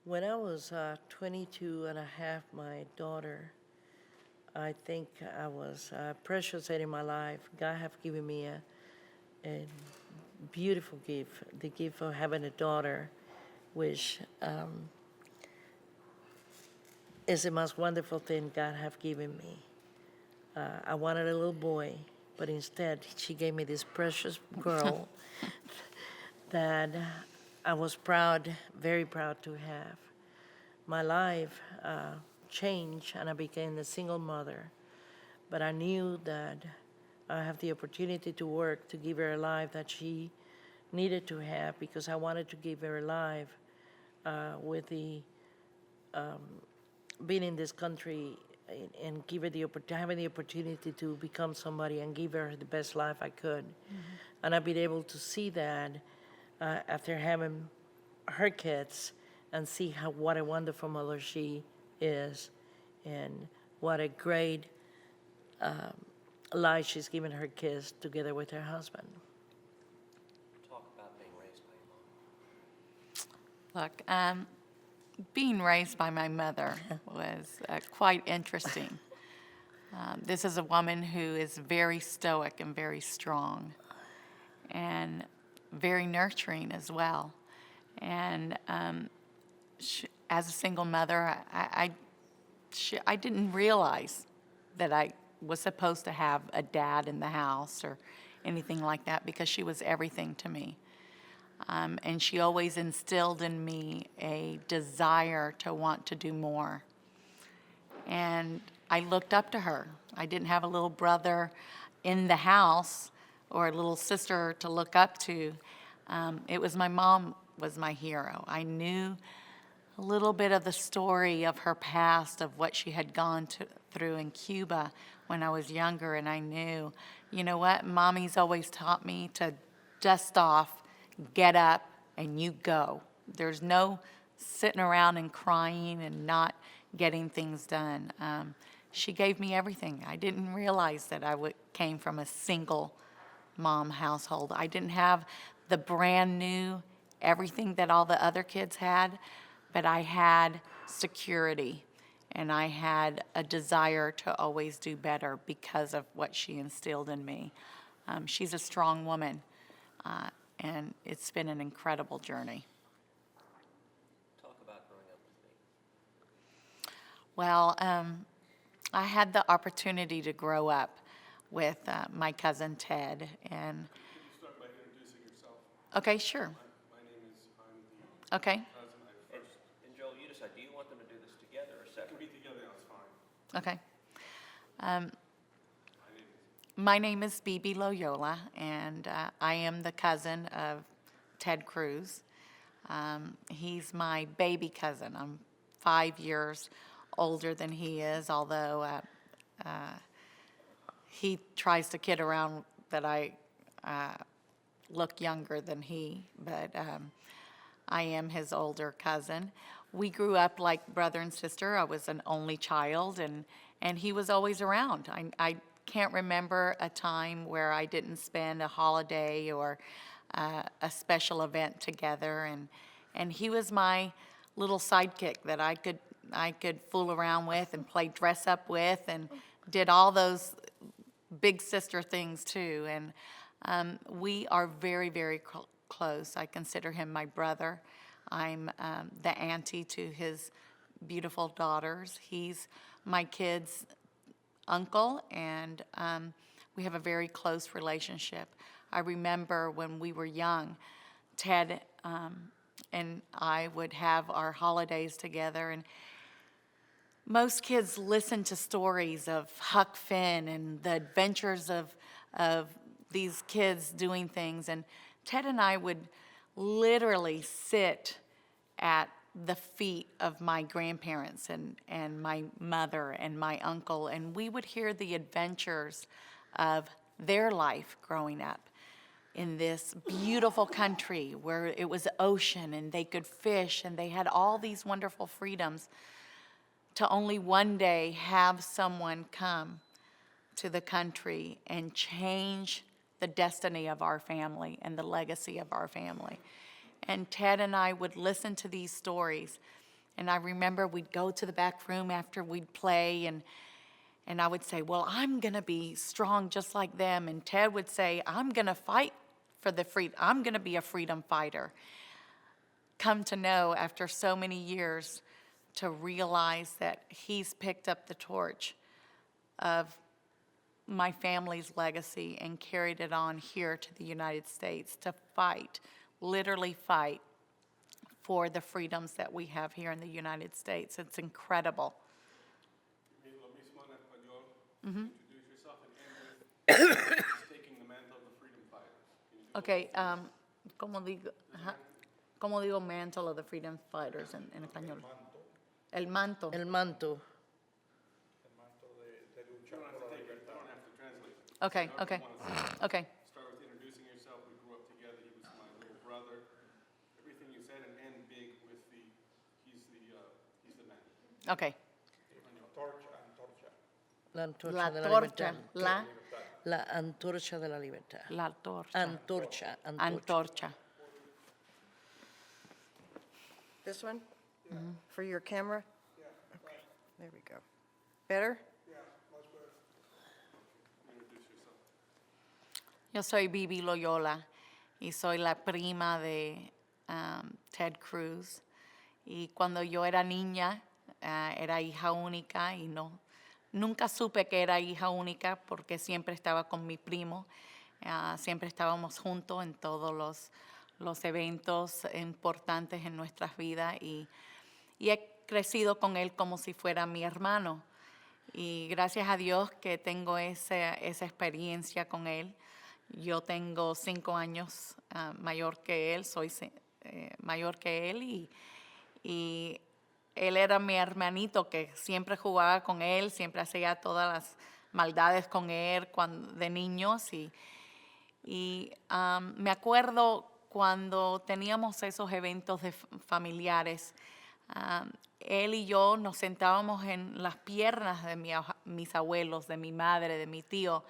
When I was 22 and a half, my daughter, I think I was precious in my life. God have given me a beautiful gift, the gift of having a daughter, which is the most wonderful thing God have given me. I wanted a little boy, but instead she gave me this precious girl that I was proud, very proud to have. My life changed and I became a single mother, but I knew that I have the opportunity to work to give her a life that she needed to have because I wanted to give her a life with the being in this country and give her having the opportunity to become somebody and give her the best life I could. And I've been able to see that after having her kids and see what a wonderful mother she is and what a great life she's given her kids together with her husband. Talk about being raised by your mom. Look, being raised by my mother was quite interesting. This is a woman who is very stoic and very strong and very nurturing as well. And as a single mother, I didn't realize that I was supposed to have a dad in the house or anything like that because she was everything to me. And she always instilled in me a desire to want to do more. And I looked up to her. I didn't have a little brother in the house or a little sister to look up to. It was my mom was my hero. I knew a little bit of the story of her past, of what she had gone through in Cuba when I was younger, and I knew, you know what, Mommy's always taught me to dust off, get up, and you go. There's no sitting around and crying and not getting things done. She gave me everything. I didn't realize that I came from a single mom household. I didn't have the brand new everything that all the other kids had, but I had security and I had a desire to always do better because of what she instilled in me. She's a strong woman, and it's been an incredible journey. Talk about growing up with me. Well, I had the opportunity to grow up with my cousin Ted, and Could you start by introducing yourself? okay, sure. My name is, I'm the Okay, cousin. And Joel, you decide, do you want them to do this together or Can separate? be together, that's fine. okay. My name is, My name is Bibi Loyola, and I am the cousin of Ted Cruz. He's my baby cousin. I'm 5 years older than he is, although he tries to kid around that I look younger than he, but I am his older cousin. We grew up like brother and sister. I was an only child, and he was always around. I can't remember a time where I didn't spend a holiday or a special event together, and he was my little sidekick that I could fool around with and play dress up with, and did all those big sister things too. And we are very, very close. I consider him my brother. I'm the auntie to his beautiful daughters. He's my kids' uncle, and we have a very close relationship. I remember when we were young, Ted and I would have our holidays together, and most kids listen to stories of Huck Finn and the adventures of these kids doing things, and Ted and I would literally sit at the feet of my grandparents and my mother and my uncle, and we would hear the adventures of their life growing up in this beautiful country where it was ocean and they could fish and they had all these wonderful freedoms, to only one day have someone come to the country and change the destiny of our family and the legacy of our family. And Ted and I would listen to these stories, And I remember we'd go to the back room after we'd play, and I would say, well, I'm going to be strong just like them. And Ted would say, I'm going to fight for the freedom. I'm going to be a freedom fighter. Come to know after so many years to realize that he's picked up the torch of my family's legacy and carried it on here to the United States to fight, literally fight for the freedoms that we have here in the United States. It's incredible. Lo mismo en español. Introduce yourself and end with taking the mantle of the freedom fighters. Can you do Okay, ¿cómo digo mantle of the freedom fighters en español? El manto. El manto. You don't have to translate. Okay, okay, okay. Start with introducing yourself. We grew up together. He was my little brother. Everything you said, and end big with he's the man. Okay. La antorcha La de la torcha, libertad. La antorcha de la libertad. la torcha. Antorcha, antorcha. Antorcha. This one? For your camera? Yeah. Okay, there we go. Better? Introduce yourself. Yo soy Bibi Loyola y soy la prima de Ted Cruz. Y cuando yo era niña, era hija única y nunca supe que era hija única porque siempre estaba con mi primo. Siempre estábamos juntos en todos los eventos importantes en nuestras vidas y he crecido con él como si fuera mi hermano. Y gracias a Dios que tengo esa experiencia con él. Yo tengo 5 años mayor que él, soy mayor que él y él era mi hermanito que siempre jugaba con él, siempre hacía todas las maldades con él de niños y me acuerdo cuando teníamos esos eventos familiares, él y yo nos sentábamos en las piernas de mis abuelos, de mi madre, de mi tío,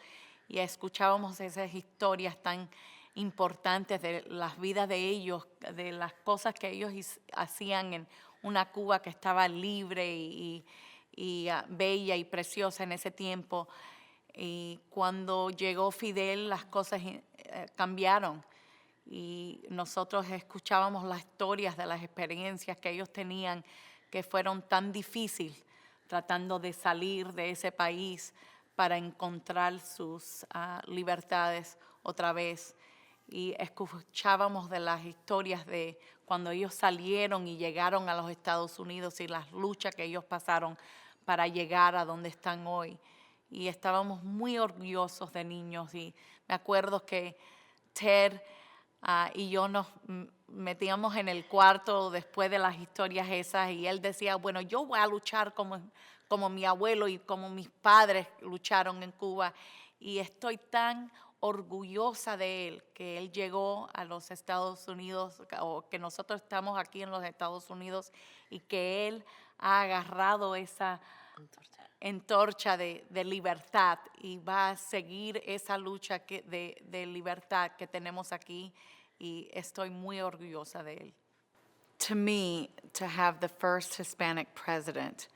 y escuchábamos esas historias tan importantes de las vidas de ellos, de las cosas que ellos hacían en una Cuba que estaba libre y bella y preciosa en ese tiempo. Y cuando llegó Fidel, las cosas cambiaron. Y nosotros escuchábamos las historias de las experiencias que ellos tenían, que fueron tan difíciles, tratando de salir de ese país para encontrar sus libertades otra vez. Y escuchábamos de las historias de cuando ellos salieron y llegaron a los Estados Unidos y las luchas que ellos pasaron para llegar a donde están hoy. Y estábamos muy orgullosos de niños. Y me acuerdo que Ted y yo nos metíamos en el cuarto después de las historias esas y él decía, bueno, yo voy a luchar como mi abuelo y como mis padres lucharon en Cuba. Y estoy tan orgullosa de él, que él llegó a los Estados Unidos, o que nosotros estamos aquí en los Estados Unidos, y que él ha agarrado esa antorcha de libertad y va a seguir esa lucha de libertad que tenemos aquí, y estoy muy orgullosa de él. To me, to have the first Hispanic president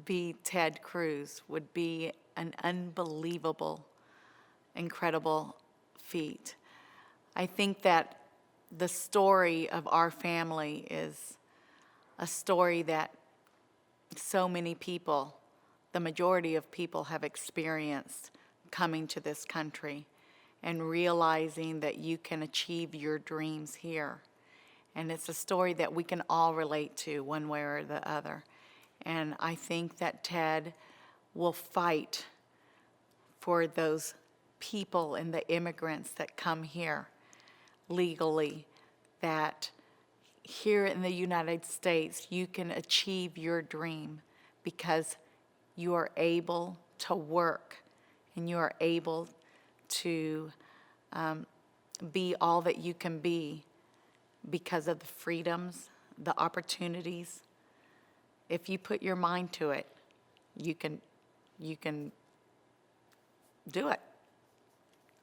be Ted Cruz would be an unbelievable, incredible feat. I think that the story of our family is a story that so many people, the majority of people, have experienced coming to this country and realizing that you can achieve your dreams here. And it's a story that we can all relate to one way or the other. And I think that Ted will fight for those people and the immigrants that come here legally, that here in the United States you can achieve your dream because you are able to work and you are able to be all that you can be because of the freedoms, the opportunities. If you put your mind to it, you can do it.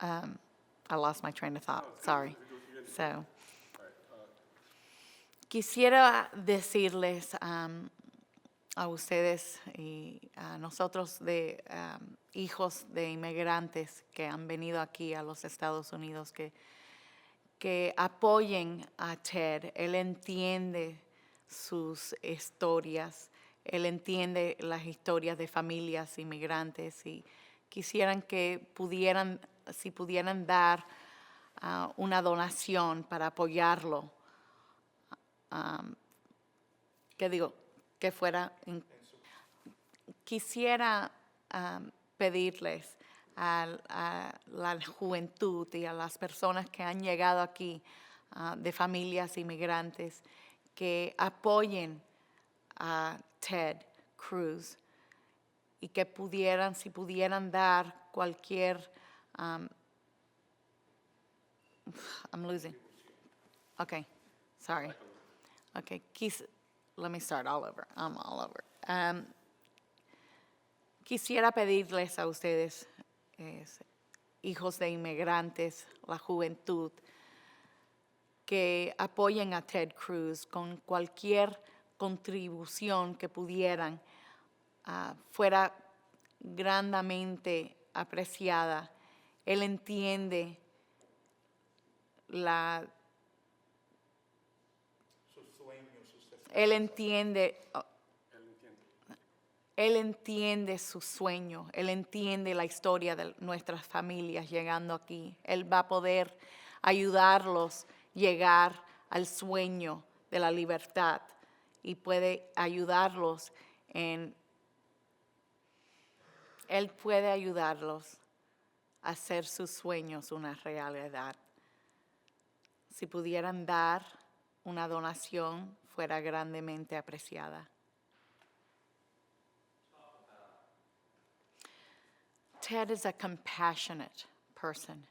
I lost my train of thought, sorry. So, Quisiera decirles a ustedes y a nosotros hijos de inmigrantes que han venido aquí a los Estados Unidos que apoyen a Ted. Él entiende sus historias, él entiende las historias de familias inmigrantes y quisieran que si pudieran dar una donación para apoyarlo. ¿Qué digo? Que fuera. Quisiera pedirles a la juventud y a las personas que han llegado aquí de familias inmigrantes que apoyen a Ted Cruz y que si pudieran dar cualquier. I'm losing. Okay, sorry. Okay, let me start all over. I'm all over. Quisiera pedirles a ustedes, hijos de inmigrantes, la juventud, que apoyen a Ted Cruz con cualquier contribución que pudieran, fuera grandemente apreciada. Él entiende Él entiende su sueño, él entiende la historia de nuestras familias llegando aquí. Él va a poder ayudarlos a llegar al sueño de la libertad y puede ayudarlos él puede ayudarlos a hacer sus sueños una realidad. Si pudieran dar una donación, fuera grandemente apreciada. Ted is a compassionate person.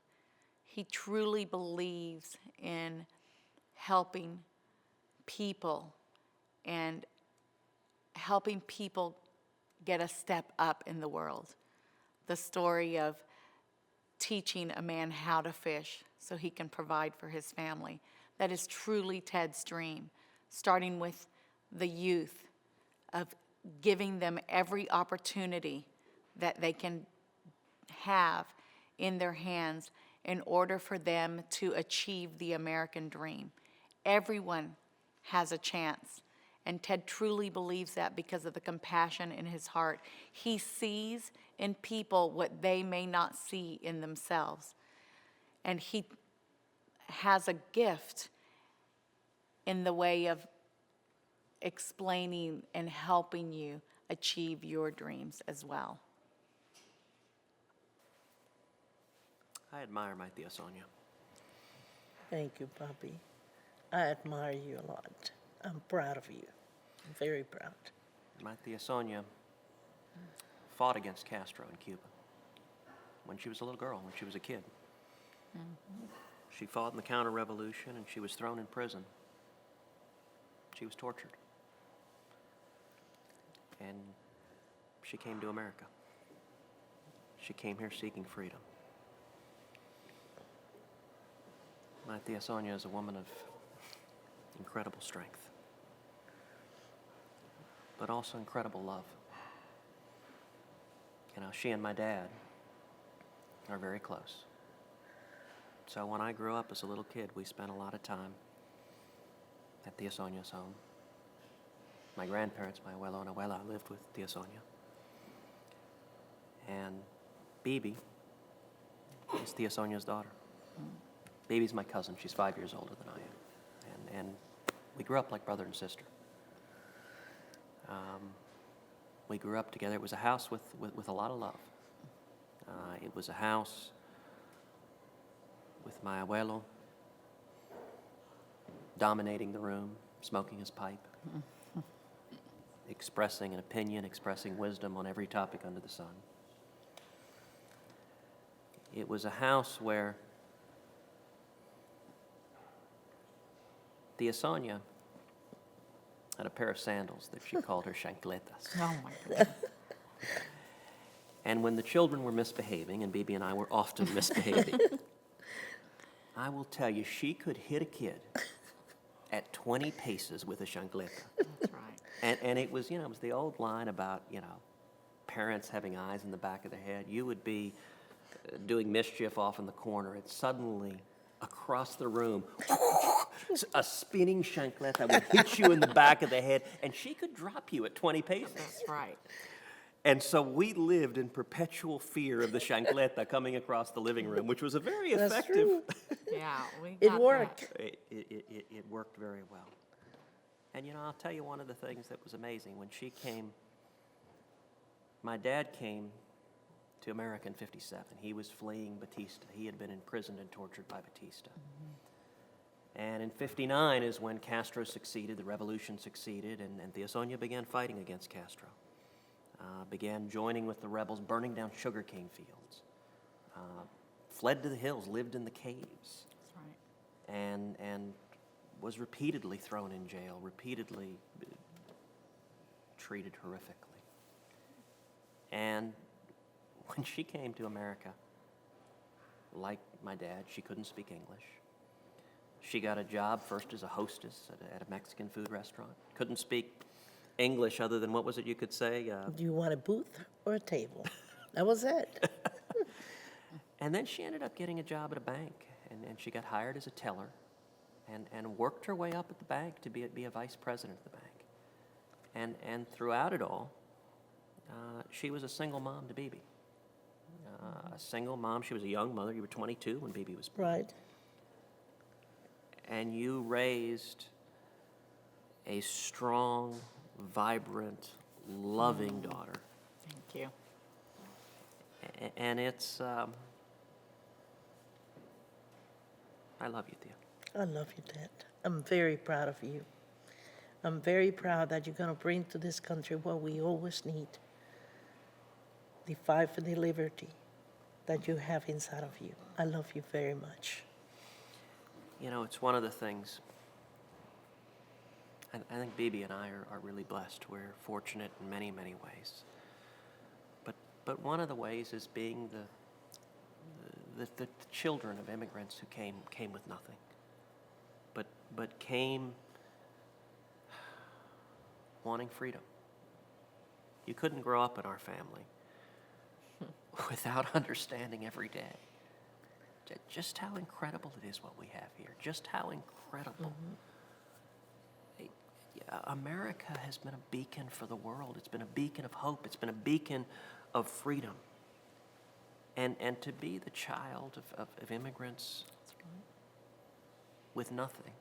He truly believes in helping people and helping people get a step up in the world. The story of teaching a man how to fish so he can provide for his family. That is truly Ted's dream, starting with the youth, of giving them every opportunity that they can have in their hands in order for them to achieve the American dream. Everyone has a chance, and Ted truly believes that because of the compassion in his heart. He sees in people what they may not see in themselves, and he has a gift in the way of explaining and helping you achieve your dreams as well. I admire my Tia Sonia. Thank you, Papi. I admire you a lot. I'm proud of you. I'm very proud. My Tia Sonia fought against Castro in Cuba when she was a little girl, when she was a kid. Mm-hmm. She fought in the counter-revolution, and she was thrown in prison. She was tortured. And she came to America. She came here seeking freedom. My Tia Sonia is a woman of incredible strength, but also incredible love. You know, she and my dad are very close. So when I grew up as a little kid, we spent a lot of time at Tia Sonia's home. My grandparents, my abuelo and abuela, lived with Tia Sonia. And Bibi is Tia Sonia's daughter. Bibi's my cousin. She's 5 years older than I am. And we grew up like brother and sister. We grew up together. It was a house with a lot of love. It was a house with my abuelo dominating the room, smoking his pipe, expressing an opinion, expressing wisdom on every topic under the sun. It was a house where Tia Sonia had a pair of sandals that she called her chancletas. Oh my God. And when the children were misbehaving, and Bibi and I were often misbehaving, I will tell you, she could hit a kid at 20 paces with a chancleta. That's right. And it was, it was the old line about, parents having eyes in the back of the head. You would be doing mischief off in the corner, and suddenly, across the room, a spinning chancleta would hit you in the back of the head, and she could drop you at 20 paces. That's right. And so we lived in perpetual fear of the chancleta coming across the living room, which was a very That's effective. true. Yeah, we It got worked. It worked very well. And I'll tell you one of the things that was amazing. When she came, my dad came to America in '57. He was fleeing Batista. He had been imprisoned and tortured by Batista. And in '59 is when Castro succeeded, the revolution succeeded, and Tia Sonia began fighting against Castro. Began joining with the rebels, burning down sugarcane fields, fled to the hills, lived in the caves, That's right. and was repeatedly thrown in jail, repeatedly treated horrifically. And when she came to America, like my dad, she couldn't speak English. She got a job first as a hostess at a Mexican food restaurant. Couldn't speak English other than, what was it you could say? Do you want a booth or a table? That was it. And then she ended up getting a job at a bank, and she got hired as a teller and worked her way up at the bank to be a vice president of the bank. And throughout it all, she was a single mom to Bibi. A single mom. She was a young mother. You were 22 when Bibi was born. Right. And you raised a strong, vibrant, loving daughter. Thank you. And it's, I love you, Tia. I love you, Dad. I'm very proud of you. I'm very proud that you're going to bring to this country what we always need, the fight for the liberty that you have inside of you. I love you very much. It's one of the things, I think Bibi and I are really blessed. We're fortunate in many, many ways. But one of the ways is being the children of immigrants who came with nothing, but came wanting freedom. You couldn't grow up in our family without understanding every day just how incredible it is what we have here, just how incredible. America has been a beacon for the world. It's been a beacon of hope. It's been a beacon of freedom. And to be the child of immigrants with nothing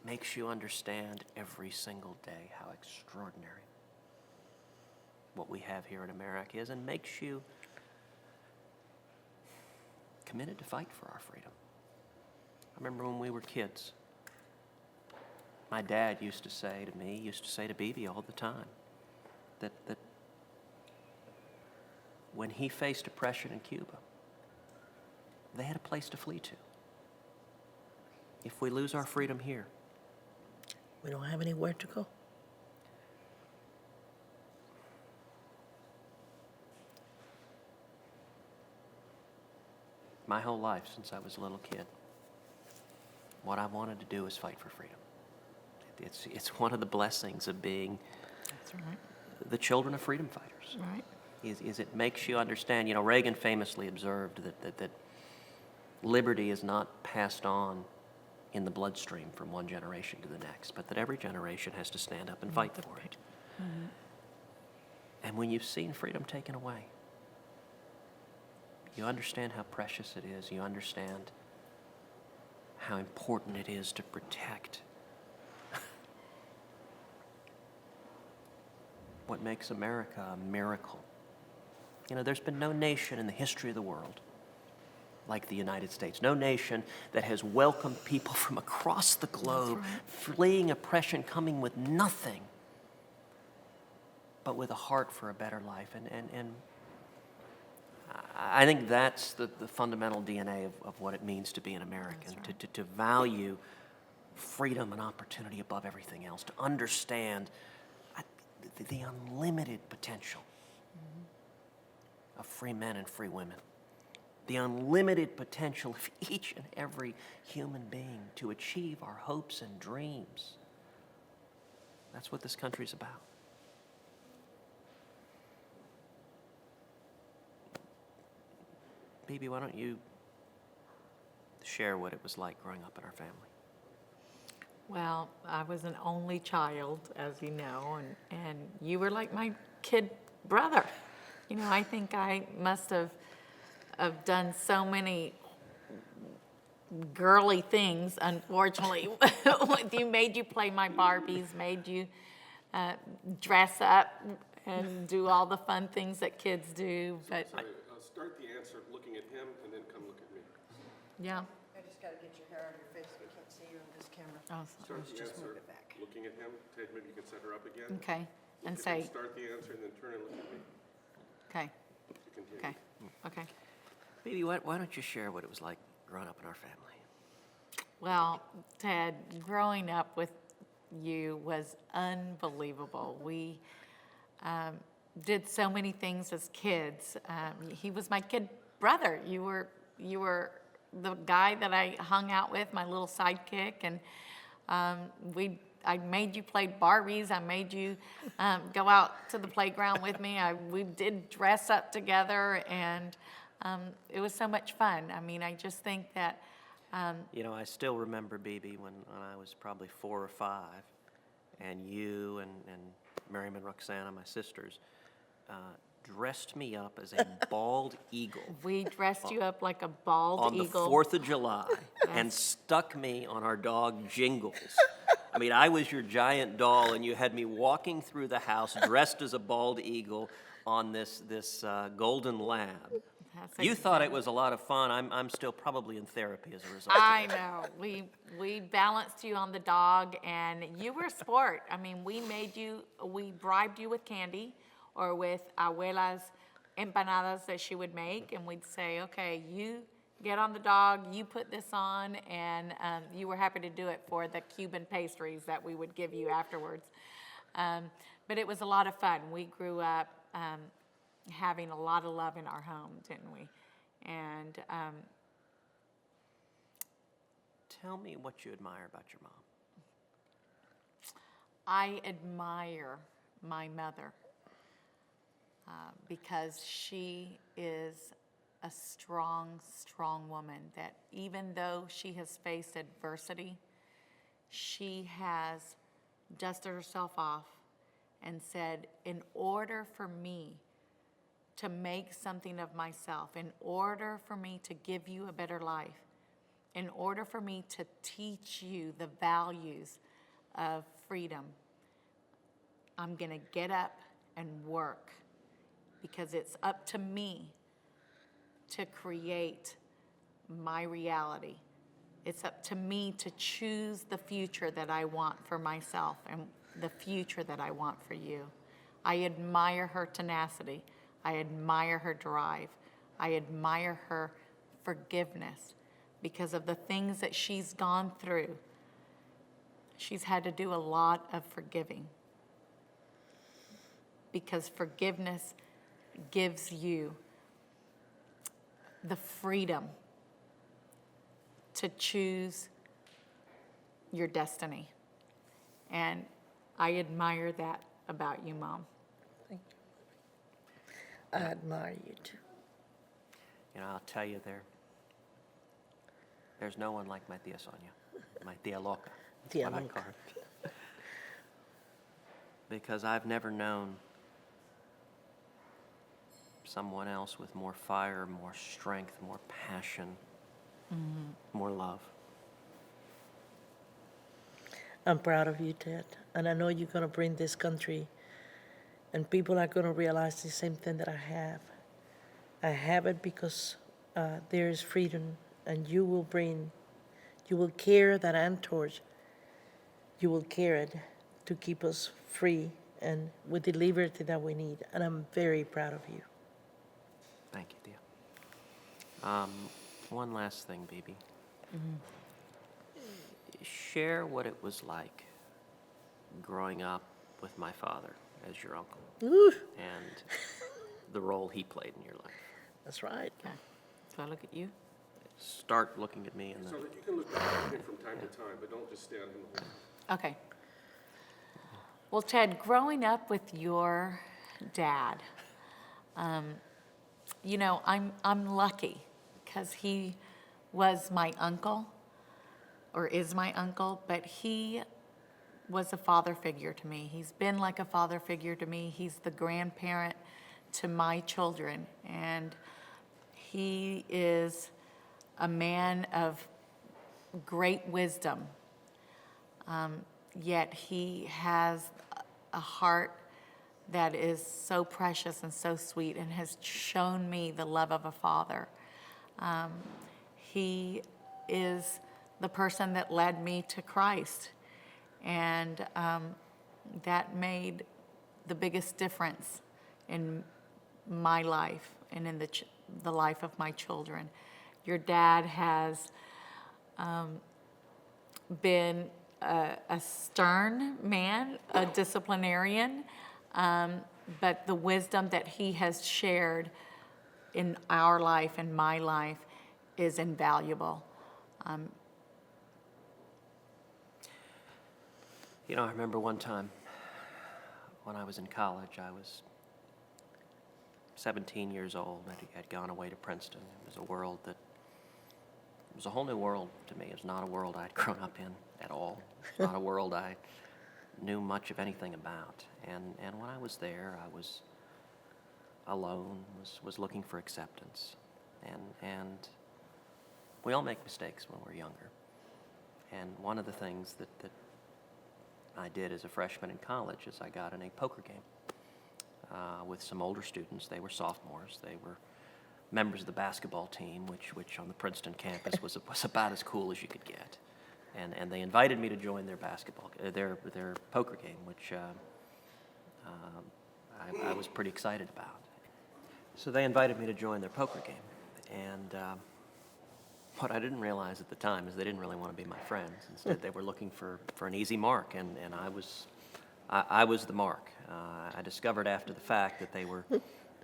makes you understand every single day how extraordinary what we have here in America is, and makes you committed to fight for our freedom. I remember when we were kids, my dad used to say to Bibi all the time, that when he faced oppression in Cuba, they had a place to flee to. If we lose our freedom here, We don't have anywhere to go. my whole life since I was a little kid, what I wanted to do is fight for freedom. It's one of the blessings of being That's right. the children of freedom fighters. Right. Is it makes you understand. Reagan famously observed that liberty is not passed on in the bloodstream from one generation to the next, but that every generation has to stand up and fight for it. Mm-hmm. And when you've seen freedom taken away, you understand how precious it is. You understand how important it is to protect what makes America a miracle. There's been no nation in the history of the world like the United States. No nation that has welcomed people from across the globe, fleeing oppression, coming with nothing, but with a heart for a better life. And I think that's the fundamental DNA of what it means to be an American, to value freedom and opportunity above everything else, to understand the unlimited potential of free men and free women. the unlimited potential of each and every human being to achieve our hopes and dreams. That's what this country's about. Bibi, why don't you share what it was like growing up in our family? Well, I was an only child, as you know, and you were like my kid brother. You know, I think I must have done so many girly things, unfortunately, with you. Made you play my Barbies, made you dress up and do all the fun things that kids do. But Sorry, start the answer looking at him and then come look at me. yeah, I just got to get your hair out of your face. We can't see you in this camera. oh, Start the Just move answer it back. looking at him. Ted, maybe you can set her up again. okay, and Look at him, say, Start the answer and then turn and look at me okay, to continue. okay, okay. Bibi, why don't you share what it was like growing up in our family? Well, Ted, growing up with you was unbelievable. We did so many things as kids. He was my kid brother. You were the guy that I hung out with, my little sidekick, and I made you play Barbies. I made you go out to the playground with me. We did dress up together, and it was so much fun. I mean, I just think that. You know, I still remember, Bibi, when I was probably 4 or 5, and you and Miriam and Roxana, my sisters, dressed me up as a bald eagle We dressed you up like a bald on the eagle. 4th of July and stuck me on our dog Jingles. I mean, I was your giant doll, and you had me walking through the house dressed as a bald eagle on this golden lab. That's You thought it exactly- was a lot of fun. I'm still probably in therapy as a result. I know. We balanced you on the dog, and you were a sport. I mean, we bribed you with candy or with abuela's empanadas that she would make, and we'd say, okay, you get on the dog, you put this on, and you were happy to do it for the Cuban pastries that we would give you afterwards. But it was a lot of fun. We grew up having a lot of love in our home, didn't we? And Tell me what you admire about your mom. I admire my mother because she is a strong, strong woman that even though she has faced adversity, she has dusted herself off and said, in order for me to make something of myself, in order for me to give you a better life, in order for me to teach you the values of freedom, I'm going to get up and work because it's up to me to create my reality. It's up to me to choose the future that I want for myself and the future that I want for you. I admire her tenacity. I admire her drive. I admire her forgiveness because of the things that she's gone through. She's had to do a lot of forgiving because forgiveness gives you the freedom to choose your destiny. And I admire that about you, Mom. Thank you. I admire you too. You know, I'll tell you, there's no one like my tia Sonia, my tia loca. That's Tia what I loca. call her. Because I've never known someone else with more fire, more strength, more passion, more love. I'm proud of you, Ted. And I know you're going to bring this country, and people are going to realize the same thing that I have. I have it because there is freedom, and you will carry that torch. You will carry it to keep us free and with the liberty that we need. And I'm very proud of you. Thank you, tia. One last thing, Bibi. Share what it was like growing up with my father as your uncle Ooh, and the role he played in your life. that's right. Okay. Do I look at you? Start looking at me in the... So that you can look back at him from time to time, but don't just stand in the whole. Okay. Well, Ted, growing up with your dad, you know, I'm lucky because he was my uncle, or is my uncle, but he was a father figure to me. He's been like a father figure to me. He's the grandparent to my children, and he is a man of great wisdom. Yet he has a heart that is so precious and so sweet and has shown me the love of a father. He is the person that led me to Christ, and that made the biggest difference in my life and in the life of my children. Your dad has been a stern man, a disciplinarian, but the wisdom that he has shared in our life and my life is invaluable. You know, I remember one time when I was in college, I was 17 years old. I'd gone away to Princeton. It was a world that, it was a whole new world to me. It was not a world I'd grown up in at all. It's not a world I knew much of anything about. And when I was there, I was alone, was looking for acceptance. And we all make mistakes when we're younger. And one of the things that I did as a freshman in college is I got in a poker game with some older students. They were sophomores. They were members of the basketball team, which on the Princeton campus was about as cool as you could get. And they invited me to join their their poker game, which I was pretty excited about. So they invited me to join their poker game, and what I didn't realize at the time is they didn't really want to be my friends. Instead, they were looking for an easy mark, and I was the mark. I discovered after the fact that they were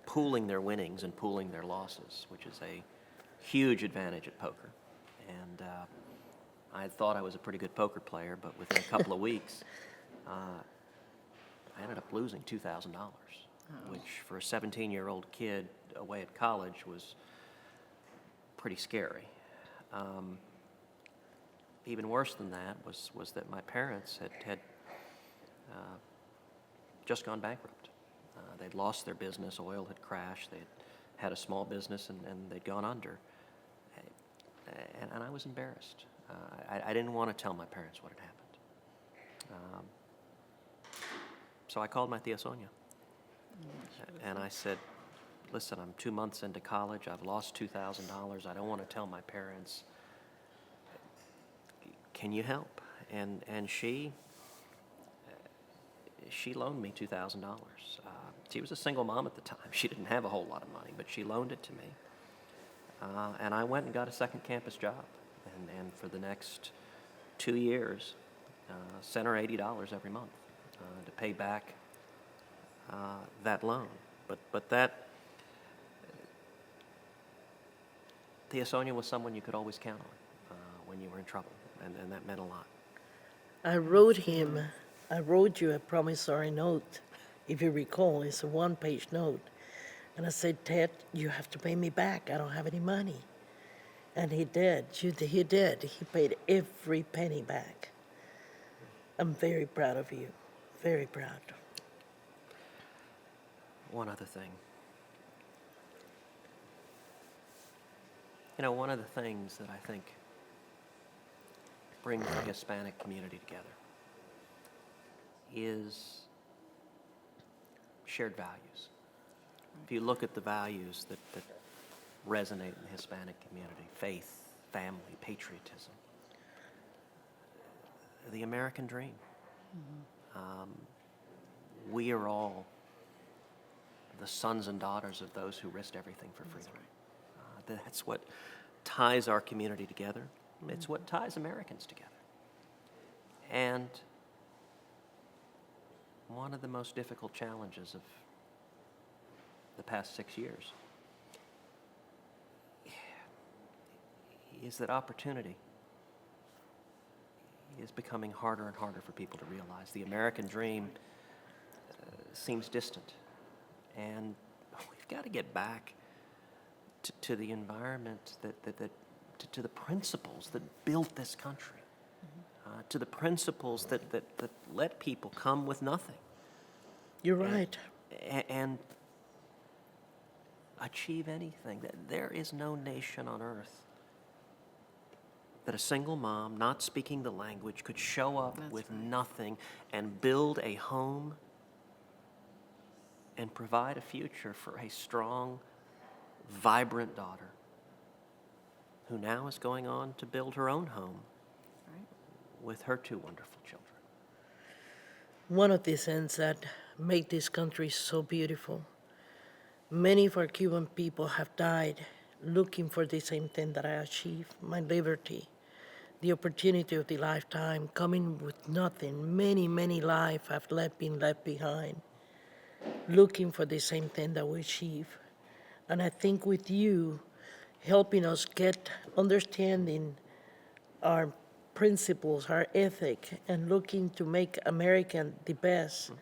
pooling their winnings and pooling their losses, which is a huge advantage at poker. And I had thought I was a pretty good poker player, but within a couple of weeks, I ended up losing $2,000, which for a 17-year-old kid away at college was pretty scary. Even worse than that was that my parents had just gone bankrupt. They'd lost their business, oil had crashed, they'd had a small business and they'd gone under. And I was embarrassed. I didn't want to tell my parents what had happened. So I called my Tia Sonia. And I said, listen, I'm 2 months into college, I've lost $2,000, I don't want to tell my parents. Can you help? And she loaned me $2,000. She was a single mom at the time. She didn't have a whole lot of money, but she loaned it to me. And I went and got a second campus job. And for the next 2 years, sent her $80 every month to pay back that loan. But that, Tia Sonia was someone you could always count on when you were in trouble, and that meant a lot. I wrote you a promissory note, if you recall. It's a one-page note. And I said, Ted, you have to pay me back. I don't have any money. And he did. He did. He paid every penny back. I'm very proud of you. Very proud. One other thing. You know, one of the things that I think brings the Hispanic community together is shared values. If you look at the values that resonate in the Hispanic community, faith, family, patriotism, the American dream. We are all the sons and daughters of those who risked everything for freedom. That's what ties our community together. It's what ties Americans together. And one of the most difficult challenges of the past 6 years is that opportunity is becoming harder and harder for people to realize. The American dream seems distant, and we've got to get back to the environment to the principles that built this country, to the principles that let people come with nothing. You're right. And achieve anything. There is no nation on earth that a single mom, not speaking the language, could show up with nothing and build a home and provide a future for a strong, vibrant daughter who now is going on to build her own home with her two wonderful children. One of the things that make this country so beautiful, many of our Cuban people have died looking for the same thing that I achieved, my liberty, the opportunity of the lifetime, coming with nothing. Many, many lives have been left behind, looking for the same thing that we achieve. And I think with you helping us get understanding our principles, our ethic, and looking to make American the best,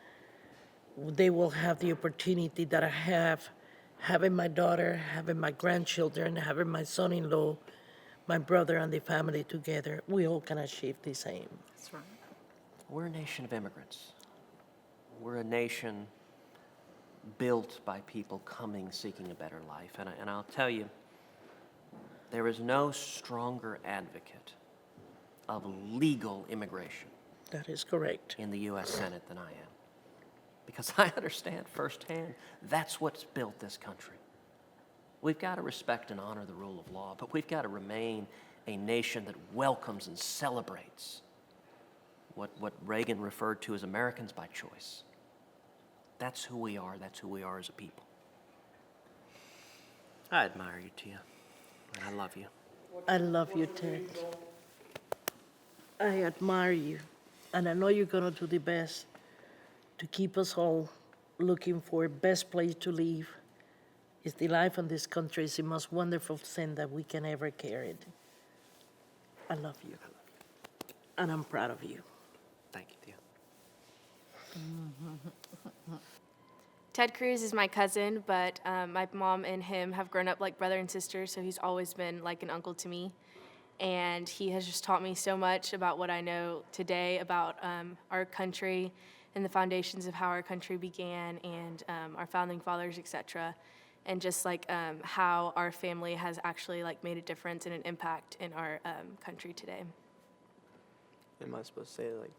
they will have the opportunity that I have, having my daughter, having my grandchildren, having my son-in-law, my brother, and the family together. We all can achieve the same. That's right. We're a nation of immigrants. We're a nation built by people coming seeking a better life. And I'll tell you, there is no stronger advocate of legal immigration That is correct. in the U.S. Senate than I am. Because I understand firsthand that's what's built this country. We've got to respect and honor the rule of law, but we've got to remain a nation that welcomes and celebrates what Reagan referred to as Americans by choice. That's who we are. That's who we are as a people. I admire you, Tia, and I love you. I love you, Ted. I admire you, and I know you're going to do the best to keep us all looking for a best place to live. It's the life in this country is the most wonderful thing that we can ever carry. I love you, and I'm proud of you. Thank you, Tia. Ted Cruz is my cousin, but my mom and him have grown up like brother and sister, so he's always been like an uncle to me. And he has just taught me so much about what I know today about our country and the foundations of how our country began and our founding fathers, etc. And just like how our family has actually like made a difference and an impact in our country today. Am I supposed to say like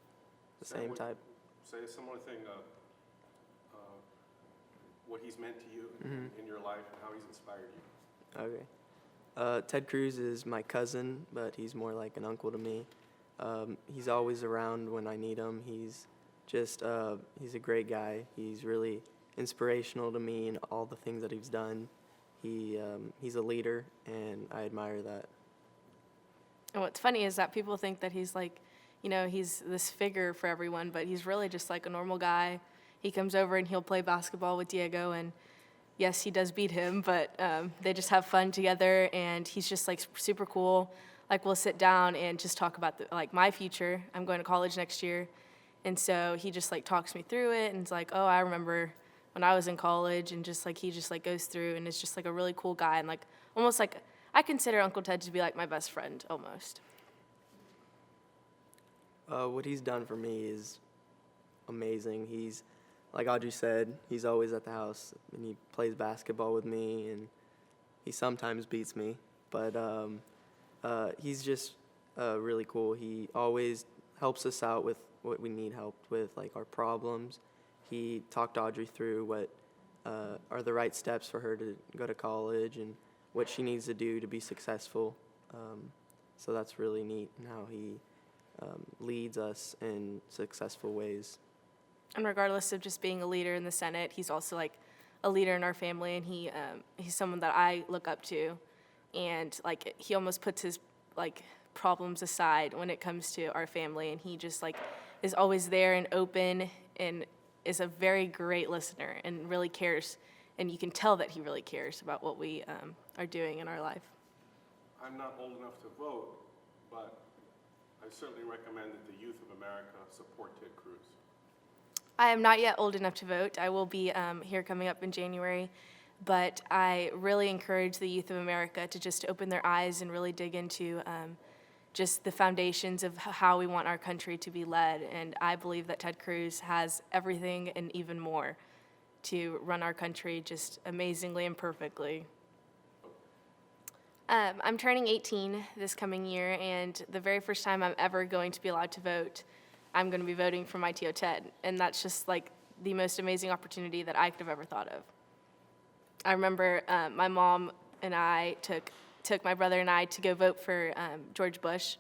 the Say same what- type? Say a similar thing, what he's meant to you in your life and how he's inspired you. Okay. Ted Cruz is my cousin, but he's more like an uncle to me. He's always around when I need him. He's just, he's a great guy. He's really inspirational to me in all the things that he's done. He's a leader, and I admire that. And what's funny is that people think that he's like, you know, he's this figure for everyone, but he's really just like a normal guy. He comes over and he'll play basketball with Diego, and yes, he does beat him, but they just have fun together, and he's just like super cool. Like we'll sit down and just talk about like my future. I'm going to college next year, and so he just like talks me through it, and it's like, oh, I remember when I was in college, and just like he just like goes through, and is just like a really cool guy, and like almost like I consider Uncle Ted to be like my best friend almost. What he's done for me is amazing. He's, like Audrey said, he's always at the house, and he plays basketball with me, and he sometimes beats me, but he's just really cool. He always helps us out with what we need help with, like our problems. He talked Audrey through what are the right steps for her to go to college and what she needs to do to be successful. So that's really neat, and how he leads us in successful ways. And regardless of just being a leader in the Senate, he's also like a leader in our family, and he's someone that I look up to, and like he almost puts his like problems aside when it comes to our family, and he just like is always there and open and is a very great listener and really cares, and you can tell that he really cares about what we are doing in our life. I'm not old enough to vote, but I certainly recommend that the youth of America support Ted Cruz. I am not yet old enough to vote. I will be here coming up in January, but I really encourage the youth of America to just open their eyes and really dig into just the foundations of how we want our country to be led. And I believe that Ted Cruz has everything and even more to run our country just amazingly and perfectly. I'm turning 18 this coming year, and the very first time I'm ever going to be allowed to vote, I'm going to be voting for my Tio Ted. And that's just like the most amazing opportunity that I could have ever thought of. I remember my mom and I took my brother and I to go vote for George Bush,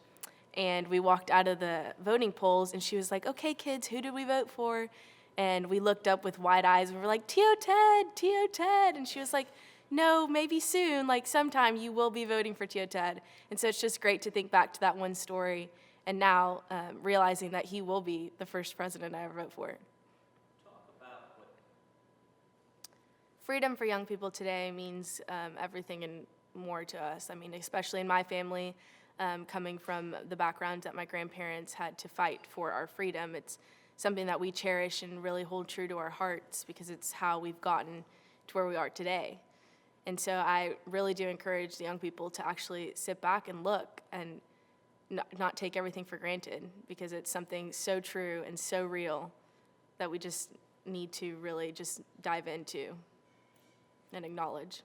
and we walked out of the voting polls, and she was like, "Okay, kids, who did we vote for?" And we looked up with wide eyes, and we were like, "Tio Ted, Tio Ted." And she was like, "No, maybe soon, like sometime you will be voting for Tio Ted." And so it's just great to think back to that one story, and now realizing that he will be the first president I ever vote for. Freedom for young people today means everything and more to us. I mean, especially in my family, coming from the background that my grandparents had to fight for our freedom, it's something that we cherish and really hold true to our hearts because it's how we've gotten to where we are today. And so I really do encourage the young people to actually sit back and look and not take everything for granted, because it's something so true and so real that we just need to really just dive into and acknowledge.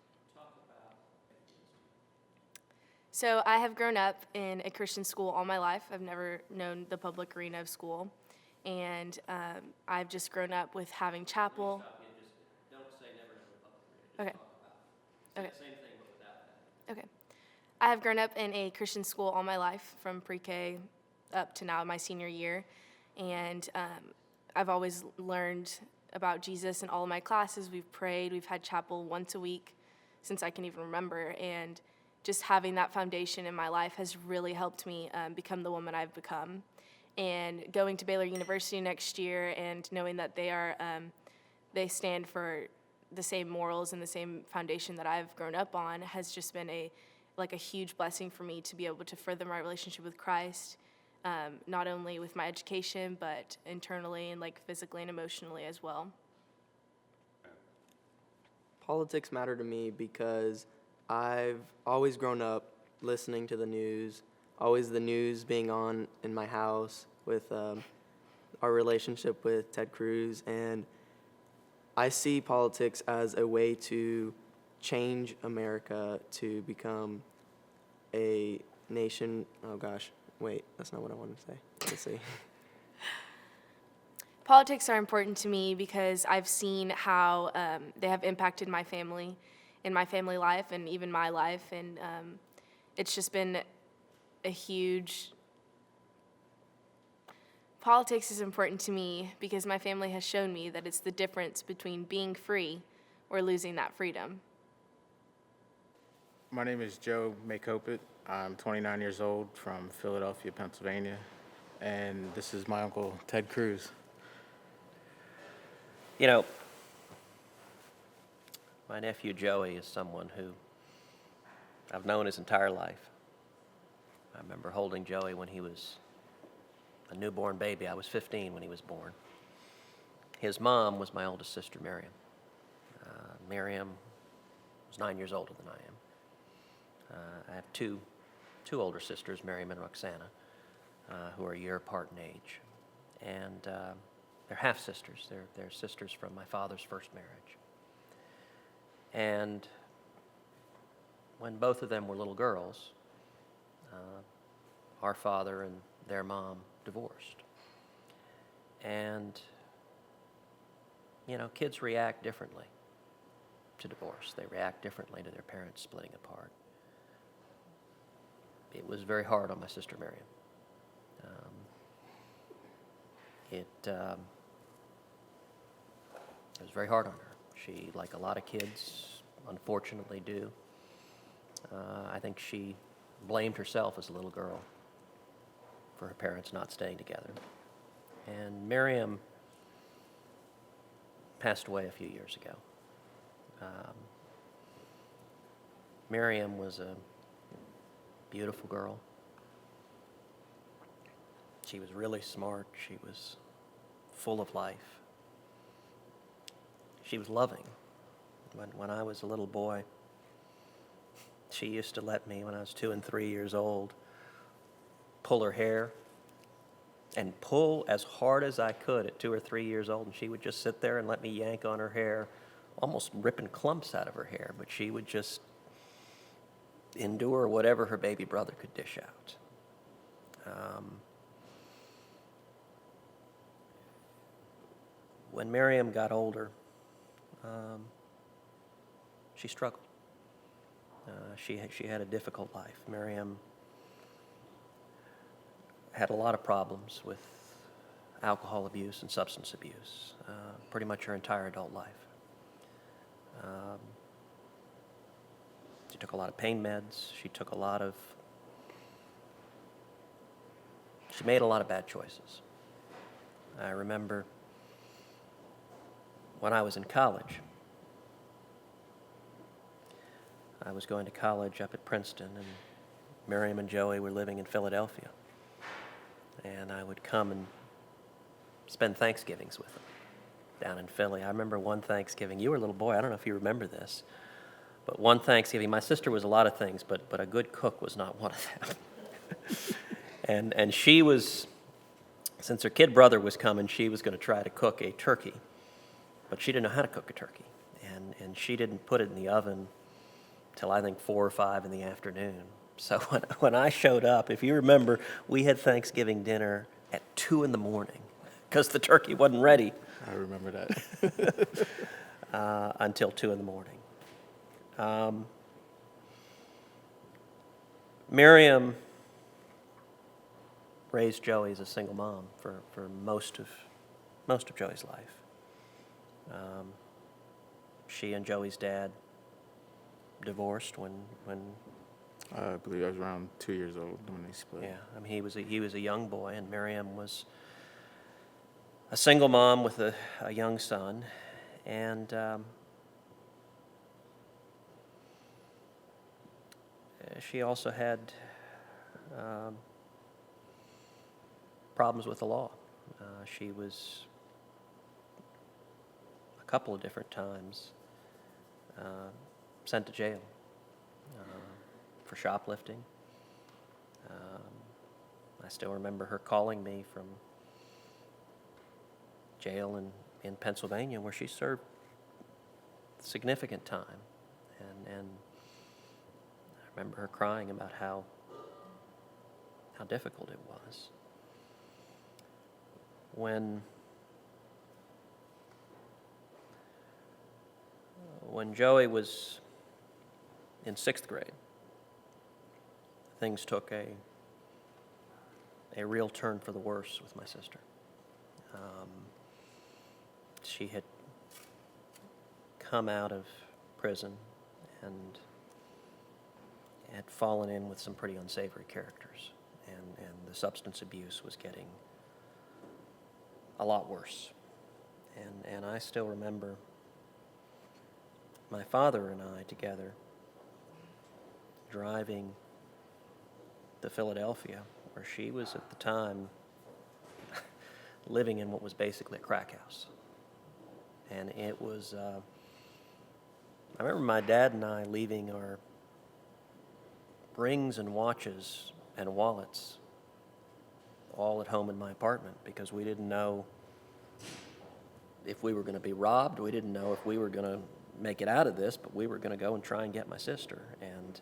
So I have grown up in a Christian school all my life. I've never known the public arena of school. And I've just grown up with having chapel. Don't say never know the public arena. Okay. Just talk about it. Okay. Same thing, but without that. Okay. I have grown up in a Christian school all my life, from pre-K up to now my senior year. And I've always learned about Jesus in all of my classes. We've prayed. We've had chapel once a week since I can even remember. And just having that foundation in my life has really helped me become the woman I've become. And going to Baylor University next year and knowing that they stand for the same morals and the same foundation that I've grown up on has just been a huge blessing for me to be able to further my relationship with Christ, not only with my education, but internally and physically and emotionally as well. Politics matter to me because I've always grown up listening to the news, always the news being on in my house with our relationship with Ted Cruz, and I see politics as a way to change America to become a nation. Oh gosh, wait, that's not what I wanted to say. Let's see. Politics are important to me because I've seen how they have impacted my family in my family life and even my life, and it's just been a huge... Politics is important to me because my family has shown me that it's the difference between being free or losing that freedom. My name is Joe Makopit. I'm 29 years old from Philadelphia, Pennsylvania, and this is my uncle, Ted Cruz. You know, my nephew Joey is someone who I've known his entire life. I remember holding Joey when he was a newborn baby. I was 15 when he was born. His mom was my oldest sister, Miriam. Miriam was 9 years older than I am. I have two older sisters, Miriam and Roxana, who are a year apart in age. And they're half-sisters. They're sisters from my father's first marriage. And when both of them were little girls, our father and their mom divorced. And, you know, kids react differently to divorce. They react differently to their parents splitting apart. It was very hard on my sister Miriam. It was very hard on her. She, like a lot of kids, unfortunately do, I think she blamed herself as a little girl for her parents not staying together. And Miriam passed away a few years ago. Miriam was beautiful girl. She was really smart. She was full of life. She was loving. When I was a little boy, she used to let me, when I was 2 and 3 years old, pull her hair and pull as hard as I could at 2 or 3 years old. And she would just sit there and let me yank on her hair, almost ripping clumps out of her hair. But she would just endure whatever her baby brother could dish out. When Miriam got older, she struggled. She had a difficult life. Miriam had a lot of problems with alcohol abuse and substance abuse, pretty much her entire adult life. She took a lot of pain meds. She made a lot of bad choices. I remember when I was in college, I was going to college up at Princeton, and Miriam and Joey were living in Philadelphia. And I would come and spend Thanksgivings with them down in Philly. I remember one Thanksgiving, you were a little boy, I don't know if you remember this, but one Thanksgiving, my sister was a lot of things, but a good cook was not one of them. and she was, since her kid brother was coming, she was going to try to cook a turkey, but she didn't know how to cook a turkey. And she didn't put it in the oven till I think 4 or 5 in the afternoon. So when I showed up, if you remember, we had Thanksgiving dinner at 2 in the morning because the turkey wasn't ready I remember that. until 2 in the morning. Miriam raised Joey as a single mom for most of Joey's life. She and Joey's dad divorced when I believe I was around 2 years old when they split. yeah, I mean, he was a young boy, and Miriam was a single mom with a young son, and she also had problems with the law. She was a couple of different times sent to jail for shoplifting. I still remember her calling me from jail in Pennsylvania, where she served significant time, and I remember her crying about how difficult it was. When Joey was in 6th grade, things took a real turn for the worse with my sister. She had come out of prison and had fallen in with some pretty unsavory characters, and the substance abuse was getting a lot worse. And I still remember my father and I together driving to Philadelphia, where she was at the time living in what was basically a crack house. And it was, I remember my dad and I leaving our rings and watches and wallets all at home in my apartment because we didn't know if we were going to be robbed. We didn't know if we were going to make it out of this, but we were going to go and try and get my sister and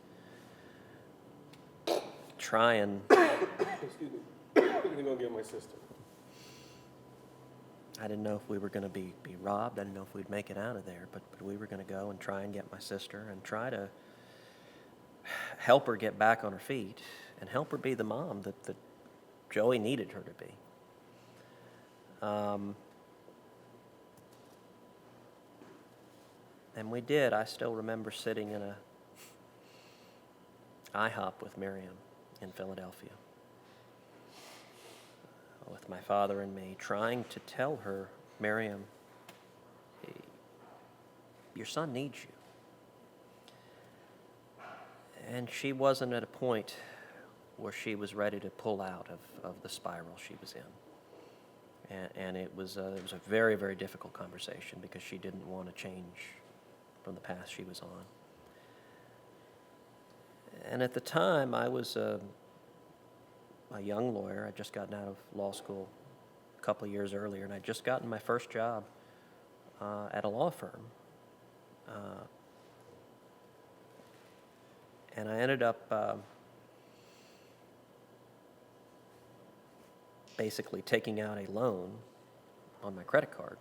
try and... Excuse me. I'm gonna go get my sister. I didn't know if we were going to be robbed. I didn't know if we'd make it out of there, but we were going to go and try and get my sister and try to help her get back on her feet and help her be the mom that Joey needed her to be. And we did. I still remember sitting in a IHOP with Miriam in Philadelphia, with my father and me, trying to tell her, Miriam, your son needs you. And she wasn't at a point where she was ready to pull out of the spiral she was in. And it was a very, very difficult conversation because she didn't want to change from the path she was on. And at the time, I was a young lawyer. I'd just gotten out of law school a couple of years earlier, and I'd just gotten my first job at a law firm. And I ended up basically taking out a loan on my credit card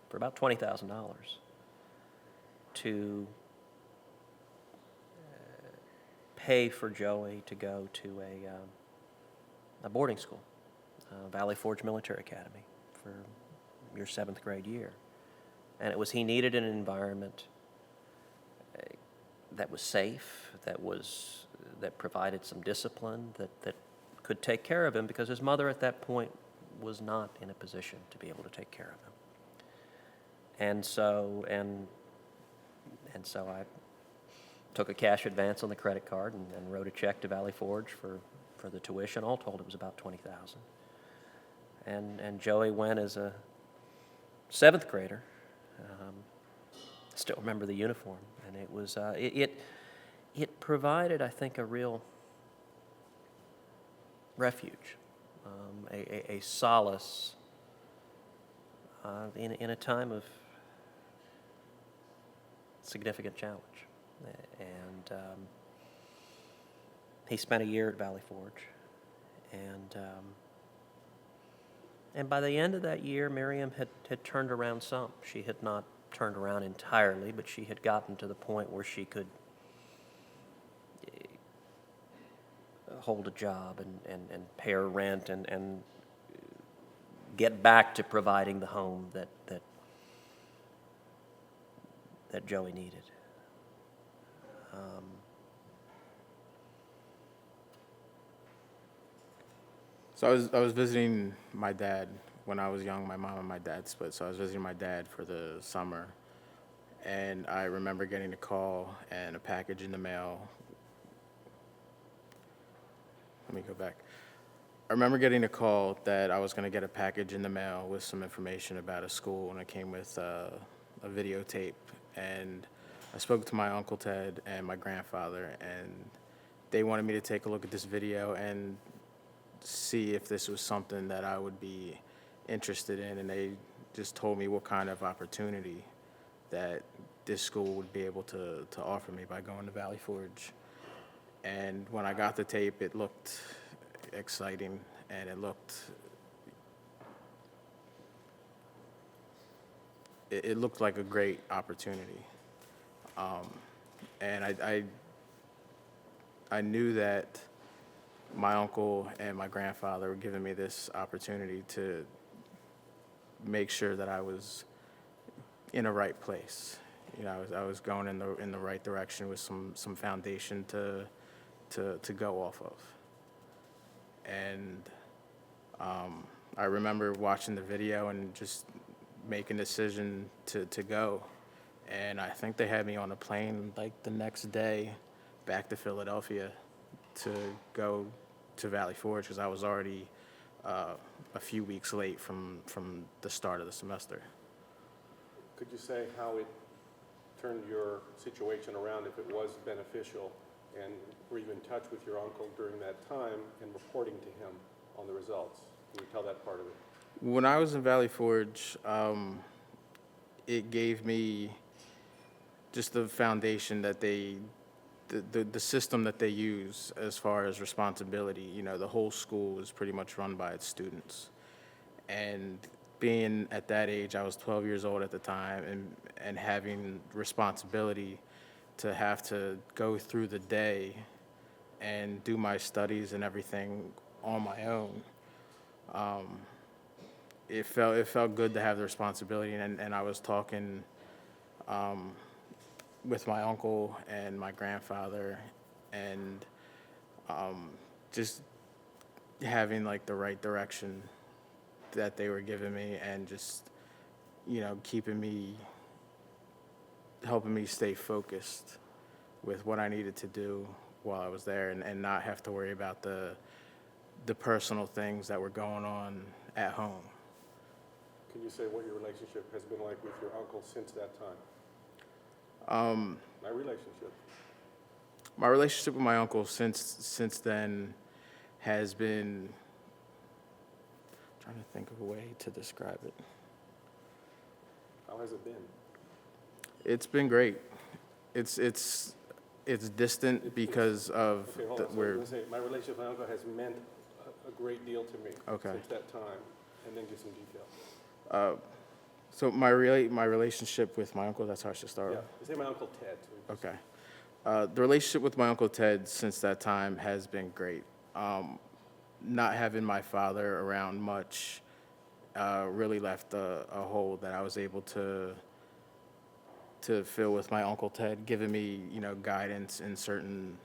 for about $20,000 to pay for Joey to go to a boarding school, Valley Forge Military Academy, for your 7th grade year. And he needed an environment that was safe, that provided some discipline, that could take care of him, because his mother at that point was not in a position to be able to take care of him. And so I took a cash advance on the credit card and wrote a check to Valley Forge for the tuition. All told, it was about $20,000. And Joey went as a 7th grader. Still remember the uniform, and it was it provided, I think, a real refuge, a solace in a time of significant challenge. And he spent a year at Valley Forge, and by the end of that year, Miriam had turned around some. She had not turned around entirely, but she had gotten to the point where she could hold a job and pay her rent and get back to providing the home that Joey needed. So I was visiting my dad when I was young. My mom and my dad split, so I was visiting my dad for the summer. And I remember getting a call and a package in the mail. Let me go back. I remember getting a call that I was going to get a package in the mail with some information about a school, and it came with a videotape. And I spoke to my Uncle Ted and my grandfather, and they wanted me to take a look at this video and see if this was something that I would be interested in. And they just told me what kind of opportunity that this school would be able to offer me by going to Valley Forge. And when I got the tape, it looked exciting, and it looked like a great opportunity. And I knew that my uncle and my grandfather were giving me this opportunity to make sure that I was in a right place. You know, I was going in the right direction with some foundation to go off of. And I remember watching the video and just making a decision to go. And I think they had me on a plane like the next day back to Philadelphia to go to Valley Forge, because I was already a few weeks late from the start of the semester. Could you say how it turned your situation around, if it was beneficial, and were you in touch with your uncle during that time and reporting to him on the results? Can you tell that part of it? When I was in Valley Forge, it gave me just the foundation that the system that they use as far as responsibility. You know, the whole school is pretty much run by its students. And being at that age, I was 12 years old at the time, and having responsibility to have to go through the day and do my studies and everything on my own. It felt good to have the responsibility, and I was talking with my uncle and my grandfather, and just having like the right direction that they were giving me, and just, you know, helping me stay focused with what I needed to do while I was there, and not have to worry about the personal things that were going on at home. Can you say what your relationship has been like with your uncle since that time? My relationship. My relationship with my uncle since then has been, I'm trying to think of a way to describe it. How has it been? It's been great. It's distant because of Okay, hold on. So we're I'm gonna say, my relationship with my uncle has meant a great deal to me Okay. since that time, and then give some details. so my relationship with my uncle. That's how I should start. Yeah, say my Uncle Ted. So Okay. The relationship with my Uncle Ted since that time has been great. Not having my father around much really left a hole that I was able to fill with my Uncle Ted, giving me, guidance in certain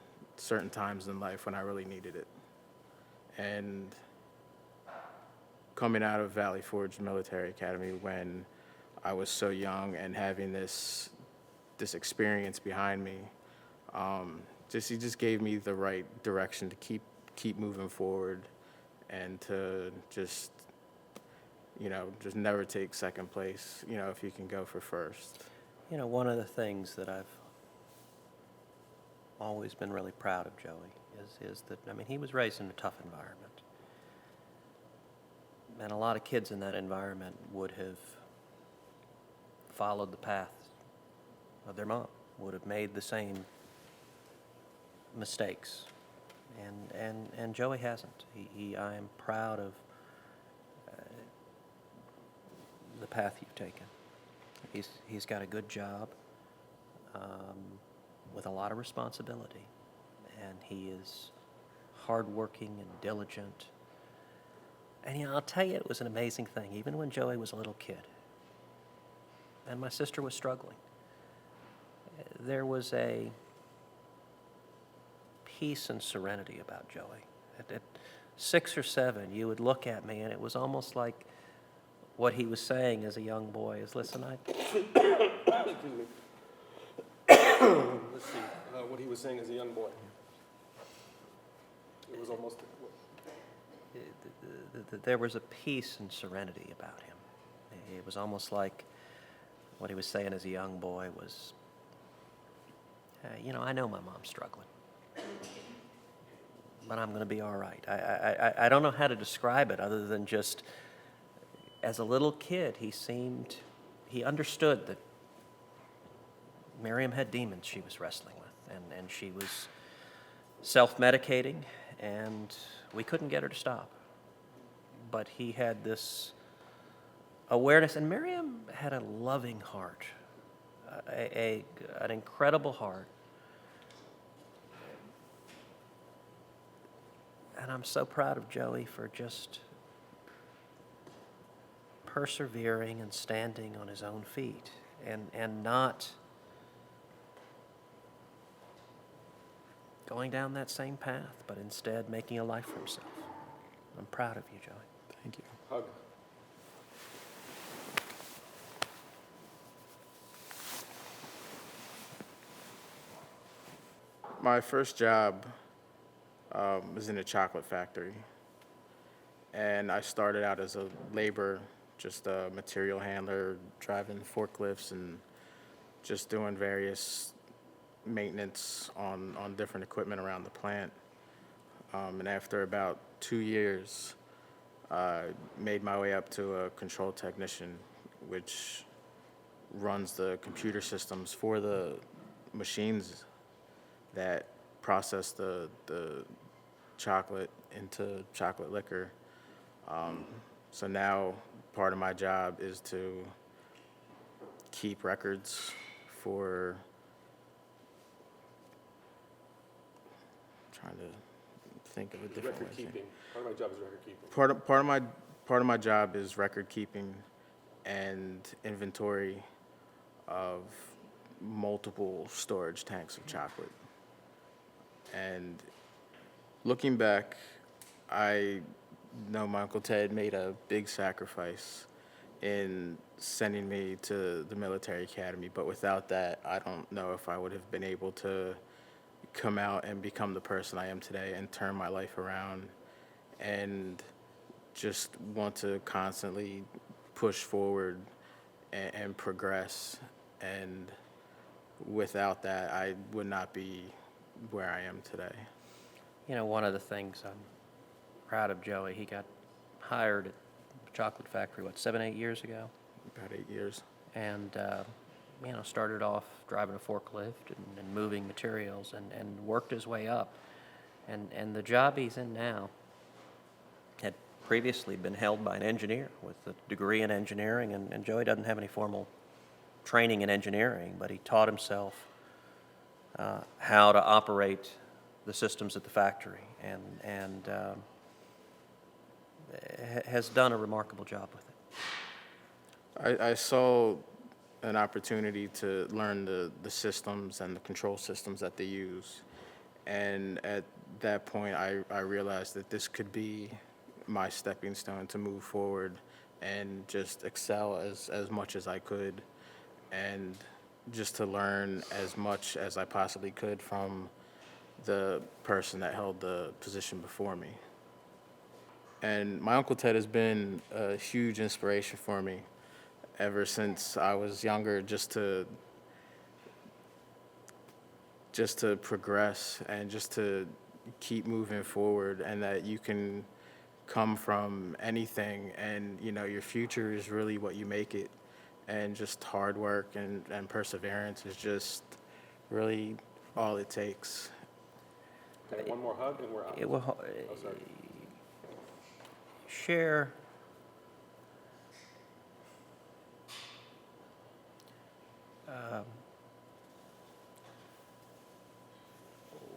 times in life when I really needed it. And coming out of Valley Forge Military Academy when I was so young and having this experience behind me, he just gave me the right direction to keep moving forward, and to just never take second place, if you can go for first. One of the things that I've always been really proud of Joey is that, he was raised in a tough environment. And a lot of kids in that environment would have followed the path of their mom, would have made the same mistakes. And Joey hasn't. I am proud of the path you've taken. He's got a good job with a lot of responsibility, and he is hardworking and diligent. And I'll tell you, it was an amazing thing, even when Joey was a little kid, and my sister was struggling. There was a peace and serenity about Joey. At 6 or 7, you would look at me, and it was almost like what he was saying as a young boy is, listen, Excuse me. Let's see. What he was saying as a young boy. It was almost. there was a peace and serenity about him. It was almost like what he was saying as a young boy was, I know my mom's struggling, but I'm going to be all right. I don't know how to describe it other than just, as a little kid, he understood that Miriam had demons she was wrestling with, and she was self-medicating, and we couldn't get her to stop. But he had this awareness, and Miriam had a loving heart, an incredible heart. And I'm so proud of Joey for just persevering and standing on his own feet, and not going down that same path, but instead making a life for himself. I'm proud of you, Joey. Thank you. Hug. My first job was in a chocolate factory, and I started out as a laborer, just a material handler, driving forklifts and just doing various maintenance on different equipment around the plant. And after about 2 years, I made my way up to a control technician, which runs the computer systems for the machines that process the chocolate into chocolate liquor. So now part of my job is to keep records for, trying to think of a different Record way. of saying- keeping. Part of my job is record keeping. Part of my job is record keeping and inventory of multiple storage tanks of chocolate. And looking back, I know my Uncle Ted made a big sacrifice in sending me to the military academy, but without that, I don't know if I would have been able to come out and become the person I am today and turn my life around, and just want to constantly push forward and progress. And without that, I would not be where I am today. You know, one of the things I'm proud of Joey, he got hired at the chocolate factory, 7, 8 years ago? About 8 years. And, started off driving a forklift and moving materials and worked his way up. And the job he's in now had previously been held by an engineer with a degree in engineering, and Joey doesn't have any formal training in engineering, but he taught himself how to operate the systems at the factory, and has done a remarkable job with it. I saw an opportunity to learn the systems and the control systems that they use. And at that point, I realized that this could be my stepping stone to move forward and just excel as much as I could, and just to learn as much as I possibly could from the person that held the position before me. And my Uncle Ted has been a huge inspiration for me ever since I was younger, just to progress and just to keep moving forward, and that you can come from anything, and your future is really what you make it, and just hard work and perseverance is just really all it takes. Okay, one more hug and we're out. It will, Oh, sorry. share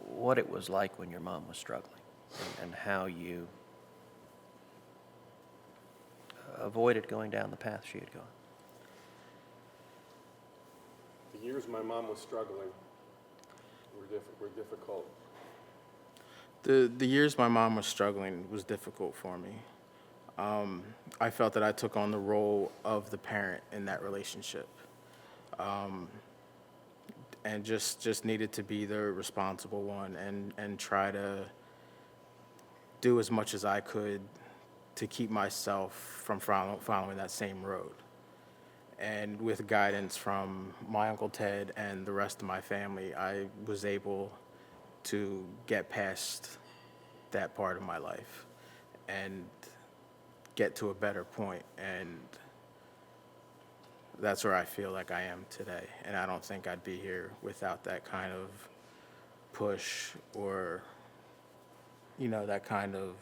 what it was like when your mom was struggling, and how you avoided going down the path she had gone. The years my mom was struggling were difficult. The years my mom was struggling was difficult for me. I felt that I took on the role of the parent in that relationship, and just needed to be the responsible one, and try to do as much as I could to keep myself from following that same road. And with guidance from my Uncle Ted and the rest of my family, I was able to get past that part of my life and get to a better point. And that's where I feel like I am today. And I don't think I'd be here without that kind of push, or, that kind of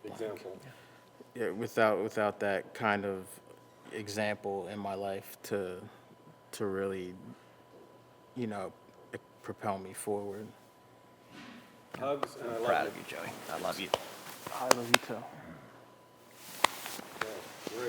Example. yeah, without that kind of example in my life to really, propel me forward. Hugs, and I love Proud you. of you, Joey. I love you. I love you too.